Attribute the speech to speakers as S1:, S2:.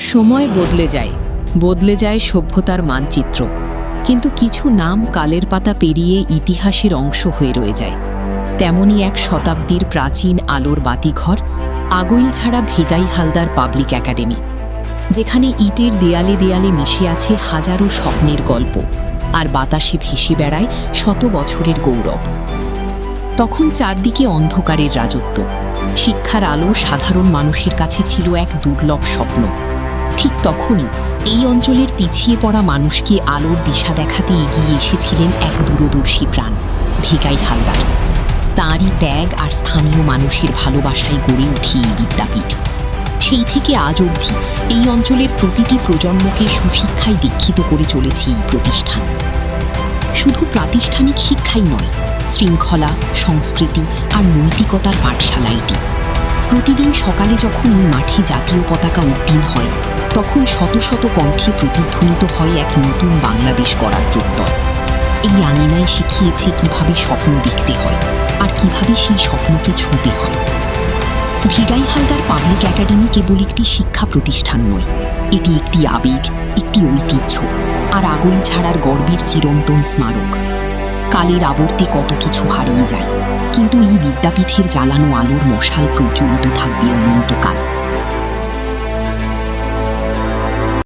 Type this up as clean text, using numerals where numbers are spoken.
S1: সময় বদলে যায় সভ্যতার মানচিত্র, কিন্তু কিছু নাম কালের পাতা পেরিয়ে ইতিহাসের অংশ হয়ে রয়ে যায়। তেমনই এক শতাব্দীর প্রাচীন আলোর বাতিঘর আগৈলঝাড়া ভিগাই হালদার পাবলিক একাডেমি, যেখানে ইটের দেয়ালে দেয়ালে মিশে আছে হাজারো স্বপ্নের গল্প আর বাতাসে ভেসে বেড়ায় শত বছরের গৌরব। তখন চারদিকে অন্ধকারের রাজত্ব। শিক্ষার আলো সাধারণ মানুষের কাছে ছিল এক দুর্লভ স্বপ্ন। ঠিক তখনই এই অঞ্চলের পিছিয়ে পড়া মানুষকে আলোর দিশা দেখাতে এগিয়ে এসেছিলেন এক দূরদর্শী প্রাণ, ভিগাই হালদার। তাঁরই ত্যাগ আর স্থানীয় মানুষের ভালোবাসায় গড়ে ওঠে এই বিদ্যাপীঠ। সেই থেকে আজ অবধি এই অঞ্চলের প্রতিটি প্রজন্মকে সুশিক্ষায় দীক্ষিত করে চলেছে এই প্রতিষ্ঠান। শুধু প্রাতিষ্ঠানিক শিক্ষাই নয়, শৃঙ্খলা, সংস্কৃতি আর নৈতিকতার পাঠশালা এটি। প্রতিদিন সকালে যখন এই মাঠে জাতীয় পতাকা উড্ডীন হয়, তখন শত শত কণ্ঠে প্রতিধ্বনিত হয় এক নতুন বাংলাদেশ গড়ার প্রত্যয়। এই আঙিনায় শিখিয়েছে কিভাবে স্বপ্ন দেখতে হয় আর কিভাবে সেই স্বপ্নকে ছুঁতে হয়। ভিগাই হালদার পাবলিক একাডেমি কেবল একটি শিক্ষা প্রতিষ্ঠান নয়, এটি একটি আবেগ, একটি ঐতিহ্য আর আগৈলঝাড়ার গর্বের চিরন্তন স্মারক। কালের আবর্তে কত কিছু হারিয়ে যায়, কিন্তু এই বিদ্যাপীঠের জ্বালানো আলোর মশাল প্রজ্বলিত থাকবে অনন্তকাল।